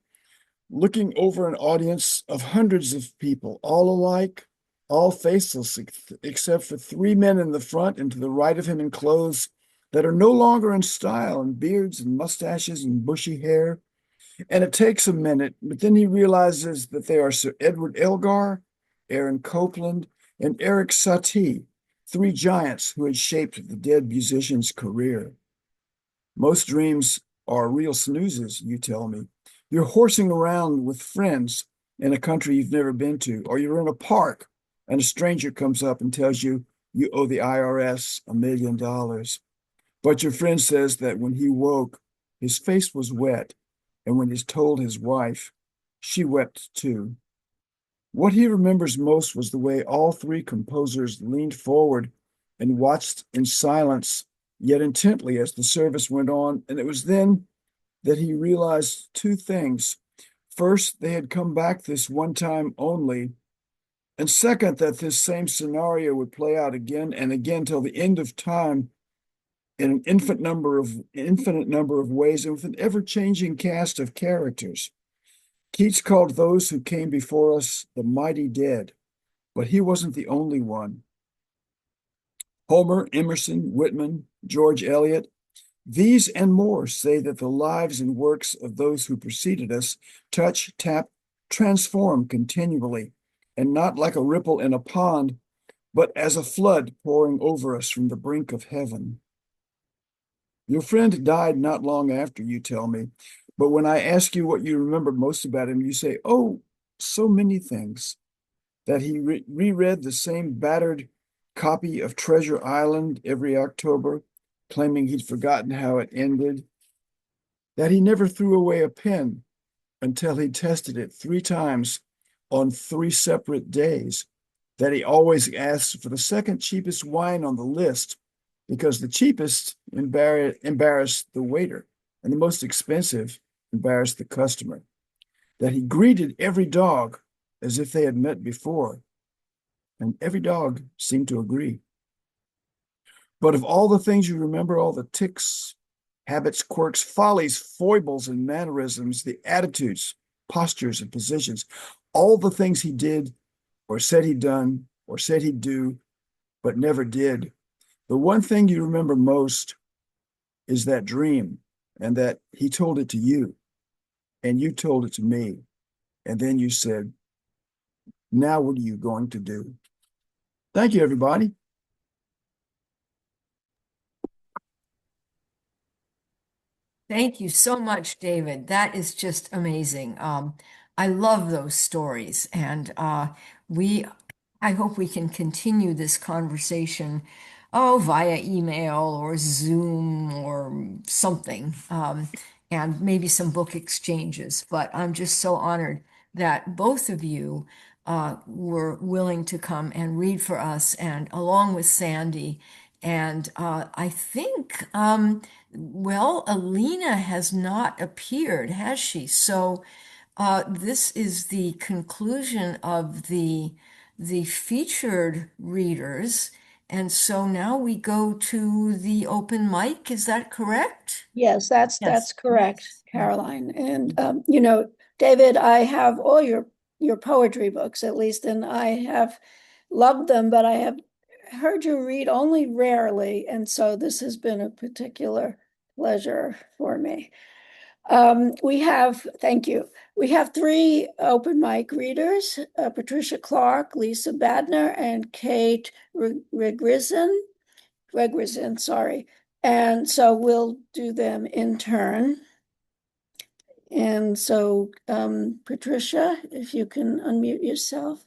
looking over an audience of hundreds of people, all alike, all faceless, except for 3 men in the front and to the right of him in clothes that are no longer in style, and beards and mustaches and bushy hair. And it takes a minute, but then he realizes that they are Sir Edward Elgar, Aaron Copland, and Eric Satie, 3 giants who had shaped the dead musician's career. Most dreams are real snoozes, you tell me. You're horsing around with friends in a country you've never been to, or you're in a park and a stranger comes up and tells you you owe the IRS $1 million. But your friend says that when he woke, his face was wet, and when he told his wife, she wept too. What he remembers most was the way all 3 composers leaned forward and watched in silence, yet intently, as the service went on, and it was then that he realized 2 things. First, they had come back this one time only, and second, that this same scenario would play out again and again till the end of time in an infinite number of ways and with an ever-changing cast of characters. Keats called those who came before us the mighty dead, but he wasn't the only one. Homer, Emerson, Whitman, George Eliot, these and more say that the lives and works of those who preceded us touch, tap, transform continually, and not like a ripple in a pond, but as a flood pouring over us from the brink of heaven. Your friend died not long after, you tell me, but when I ask you what you remember most about him, you say, oh, so many things. That he reread the same battered copy of Treasure Island every October, claiming he'd forgotten how it ended. That he never threw away a pen until he tested it 3 times on 3 separate days. that he always asks for the second cheapest wine on the list because the cheapest embarrassed the waiter and the most expensive embarrassed the customer. That he greeted every dog as if they had met before, and every dog seemed to agree. But of all the things you remember, all the tics, habits, quirks, follies, foibles, and mannerisms, the attitudes, postures, and positions, all the things he did or said he'd done or said he'd do, but never did. The one thing you remember most is that dream, and that he told it to you, and you told it to me. And then you said, now what are you going to do? Thank you, everybody. Thank you so much, David. That is just amazing. I love those stories, and we, I hope we can continue this conversation, oh, via email or Zoom or something, and maybe some book exchanges. But I'm just so honored that both of you were willing to come and read for us, and along with Sandy. And I think. Well, Alina has not appeared, has she? So this is the conclusion of the featured readers. And so now we go to the open mic. Is that correct? Yes, that's Yes. correct, Caroline. And you know, David, I have all your poetry books at least, and I have loved them, but I have heard you read only rarely, and so this has been a particular pleasure for me. Thank you. We have three open mic readers, Patricia Clark, Lisa Badner, and Kate Regrizin, sorry. And so we'll do them in turn. And so, Patricia, if you can unmute yourself.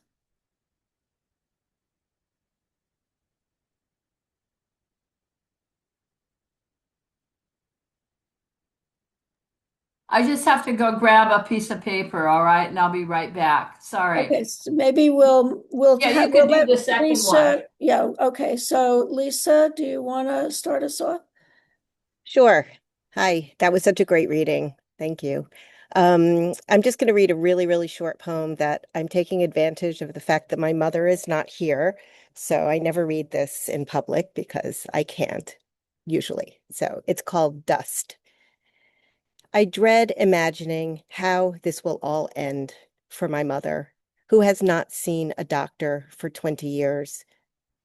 I just have to go grab a piece of paper, all right? And I'll be right back. Sorry. Okay, so maybe we'll Yeah, you can do let the second Lisa. one. Yeah, okay. So Lisa, do you want to start us off? Sure. Hi, that was such a great reading. Thank you. I'm just going to read a really, really short poem that I'm taking advantage of the fact that my mother is not here. So I never read this in public because I can't usually. So it's called Dust. I dread imagining how this will all end for my mother, who has not seen a doctor for 20 years.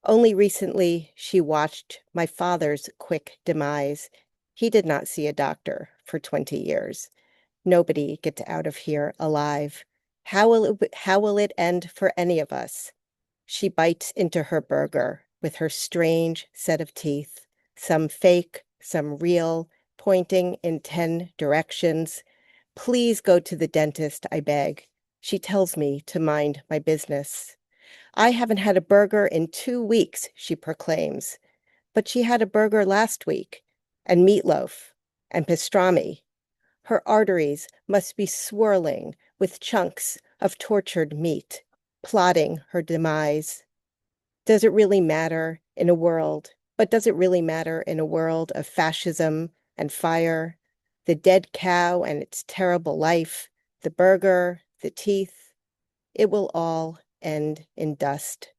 Only recently, she watched my father's quick demise. He did not see a doctor for 20 years. Nobody gets out of here alive. How will it end for any of us? She bites into her burger with her strange set of teeth, some fake, some real, pointing in 10 directions. Please go to the dentist, I beg. She tells me to mind my business. I haven't had a burger in 2 weeks, she proclaims. But she had a burger last week, and meatloaf, and pastrami. Her arteries must be swirling with chunks of tortured meat, plotting her demise. Does it really matter in a world? But does it really matter in a world of fascism and fire? The dead cow and its terrible life, the burger, the teeth, it will all end in dust.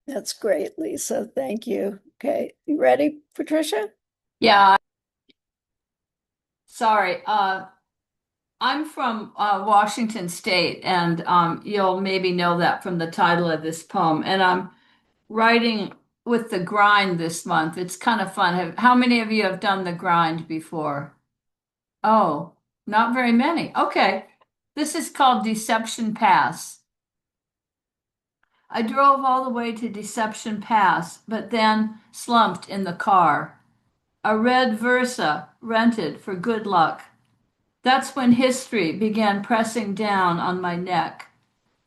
That's great, Lisa. Thank you. Okay, you ready, Patricia? Yeah, sorry. I'm from Washington State, and you'll maybe know that from the title of this poem. And I'm writing with the grind this month. It's kind of fun. How many of you have done the grind before? Oh, not very many. Okay. This is called Deception Pass. I drove all the way to Deception Pass, but then slumped in the car. A red Versa rented for good luck. That's when history began pressing down on my neck.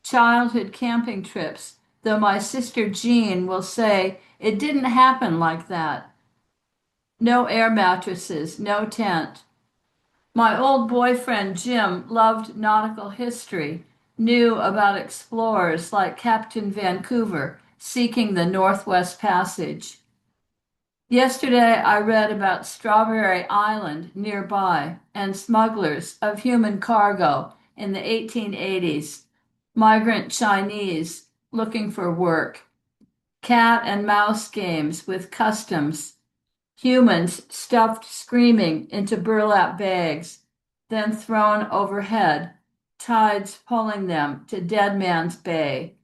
Childhood camping trips, though my sister Jean will say it didn't happen like that. No air mattresses, no tent. My old boyfriend Jim loved nautical history, knew about explorers like Captain Vancouver seeking the Northwest Passage. Yesterday I read about Strawberry Island nearby and smugglers of human cargo in the 1880s, migrant Chinese looking for work, cat and mouse games with customs, humans stuffed screaming into burlap bags, then thrown overhead, tides pulling them to Dead Man's Bay.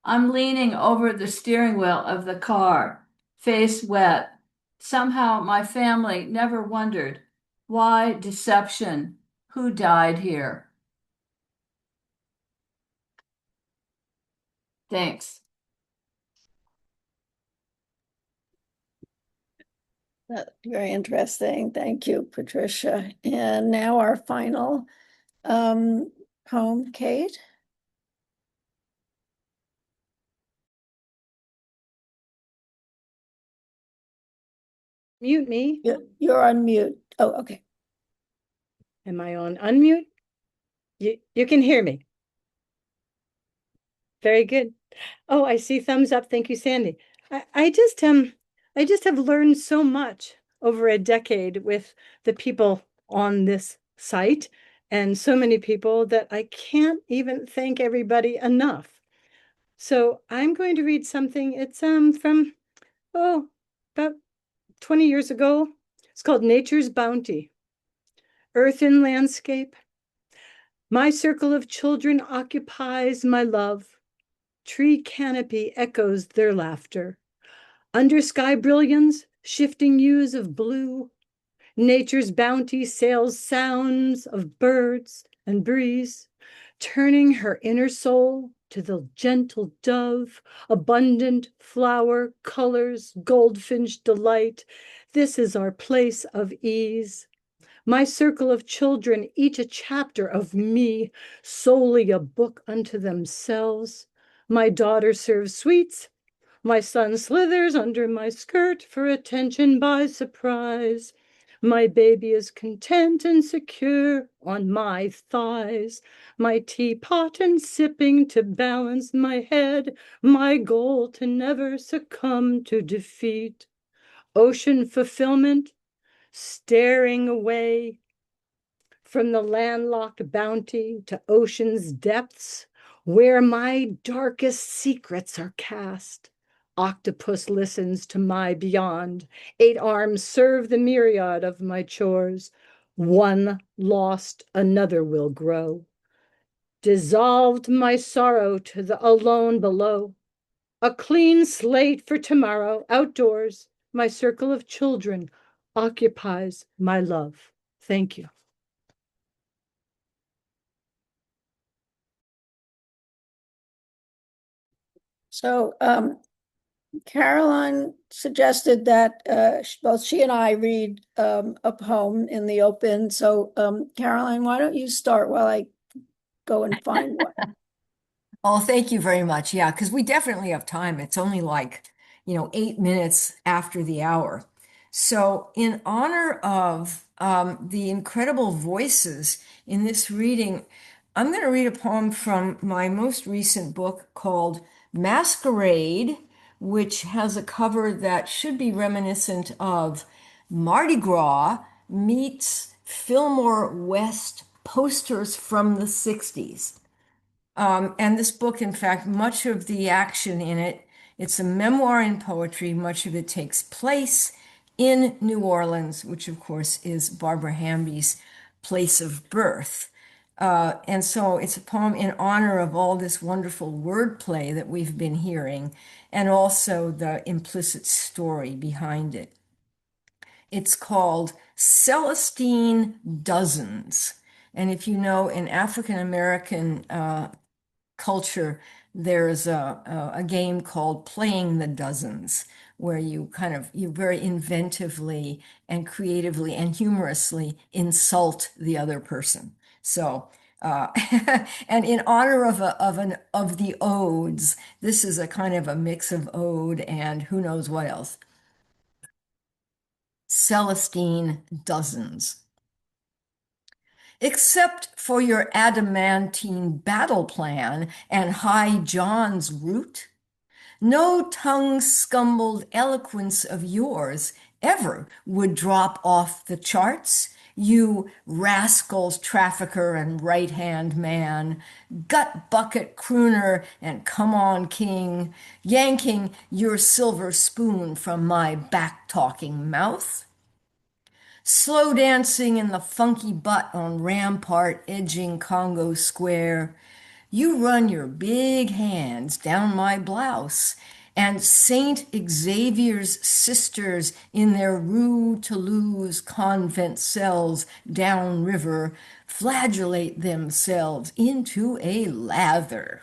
I'm leaning over the steering wheel of the car, face wet. Somehow my family never wondered why deception? Who died here? Thanks. Very interesting. Thank you, Patricia. And now our final um, poem, Kate. Mute me. You're on mute. Oh, okay. Am I on unmute? You can hear me. Very good. Oh, I see thumbs up. Thank you, Sandy. I just have learned so much over a decade with the people on this site and so many people that I can't even thank everybody enough. So I'm going to read something. It's from about 20 years ago. It's called Nature's Bounty. Earth and landscape. My circle of children occupies my love. Tree canopy echoes their laughter. Under sky brilliance, shifting hues of blue, nature's bounty sails sounds of birds and breeze, turning her inner soul to the gentle dove, abundant flower, colors, goldfinch delight. This is our place of ease. My circle of children, each a chapter of me, solely a book unto themselves. My daughter serves sweets. My son slithers under my skirt for attention by surprise. My baby is content and secure on my thighs. My teapot and sipping to balance my head. My goal to never succumb to defeat. Ocean fulfillment, staring away from the landlocked bounty to ocean's depths, where my darkest secrets are cast. Octopus listens to my beyond. 8 arms serve the myriad of my chores. One lost, another will grow. Dissolved my sorrow to the alone below. A clean slate for tomorrow, outdoors. My circle of children occupies my love. Thank you. So Caroline suggested that both she and I read a poem in the open. So Caroline, why don't you start while I go and find one? Oh, thank you very much. Yeah, because we definitely have time. It's only like, 8 minutes after the hour. So, in honor of the incredible voices in this reading, I'm going to read a poem from my most recent book called Masquerade, which has a cover that should be reminiscent of Mardi Gras meets Fillmore West posters from the 60s. And this book, in fact, much of the action in it, it's a memoir in poetry. Much of it takes place in New Orleans, which of course is Barbara Hamby's place of birth. And so it's a poem in honor of all this wonderful wordplay that we've been hearing, and also the implicit story behind it. It's called Celestine Dozens. And if you know, in African American culture, there's a game called Playing the Dozens, where you very inventively and creatively and humorously insult the other person. So, and in honor of the odes, this is a kind of a mix of ode and who knows what else. Celestine dozens. Except for your adamantine battle plan and High John's route, no tongue-scumbled eloquence of yours ever would drop off the charts, you rascals trafficker and right-hand man, gut bucket crooner and come on king, yanking your silver spoon from my back-talking mouth. Slow dancing in the funky butt on Rampart edging Congo Square, you run your big hands down my blouse, and Saint Xavier's sisters in their Rue Toulouse convent cells downriver flagellate themselves into a lather.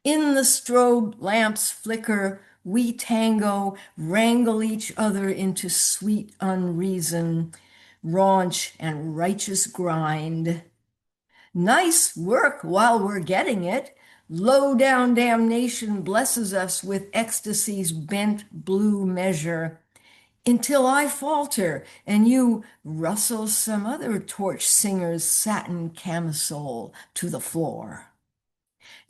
In the strobe lamps flicker, we tango, wrangle each other into sweet unreason, raunch and righteous grind. Nice work while we're getting it. Low down damnation blesses us with ecstasy's bent blue measure until I falter and you rustle some other torch singer's satin camisole to the floor.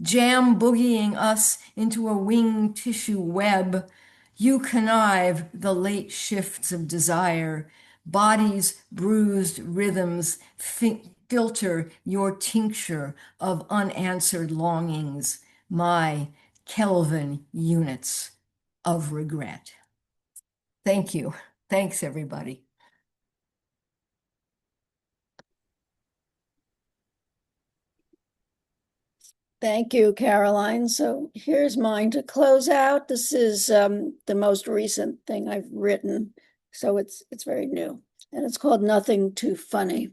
Jam boogieing us into a wing tissue web, you connive the late shifts of desire, bodies, bruised rhythms, filter your tincture of unanswered longings, my Kelvin units of regret. Thank you. Thanks, everybody. Thank you, Caroline. So here's mine to close out. This is the most recent thing I've written, so it's very new, and it's called Nothing Too Funny.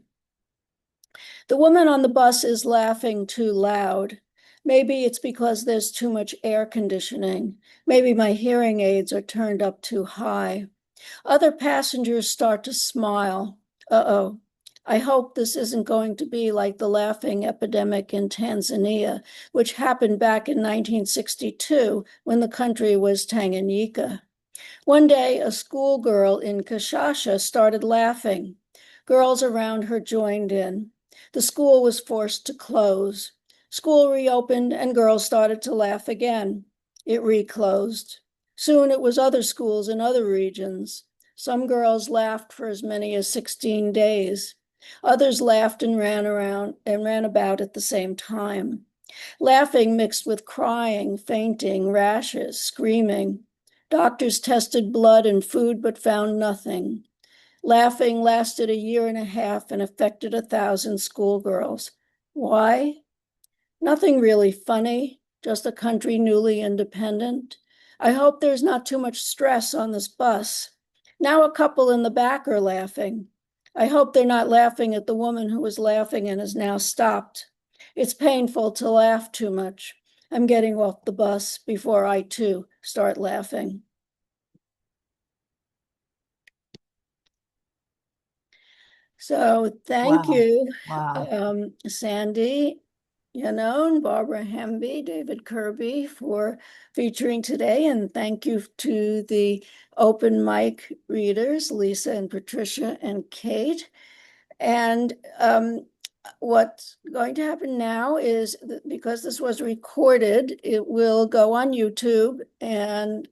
The woman on the bus is laughing too loud. Maybe it's because there's too much air conditioning. Maybe my hearing aids are turned up too high. Other passengers start to smile. Uh-oh. I hope this isn't going to be like the laughing epidemic in Tanzania, which happened back in 1962 when the country was Tanganyika. One day, a schoolgirl in Kashasha started laughing. Girls around her joined in. The school was forced to close. School reopened and girls started to laugh again. It reclosed. Soon it was other schools in other regions. Some girls laughed for as many as 16 days. Others laughed and ran about at the same time. Laughing mixed with crying, fainting, rashes, screaming. Doctors tested blood and food but found nothing. Laughing lasted a year and a half and affected 1,000 schoolgirls. Why? Nothing really funny, just a country newly independent. I hope there's not too much stress on this bus. Now a couple in the back are laughing. I hope they're not laughing at the woman who was laughing and has now stopped. It's painful to laugh too much. I'm getting off the bus before I too start laughing. So thank Wow. you, Wow. Sandy, Yannone, Barbara Hamby, David Kirby for featuring today. And thank you to the open mic readers, Lisa and Patricia and Kate. And what's going to happen now is that because this was recorded, it will go on YouTube, and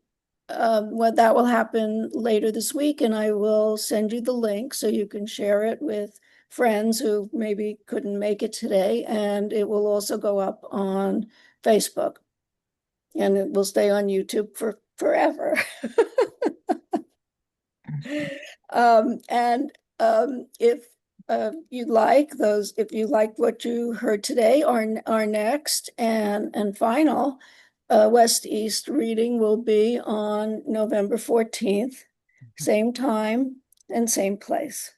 that will happen later this week, and I will send you the link so you can share it with friends who maybe couldn't make it today, and it will also go up on Facebook, and it will stay on YouTube for forever. And if you'd like those, if you like what you heard today, our next and final West East reading will be on November 14th, same time and same place.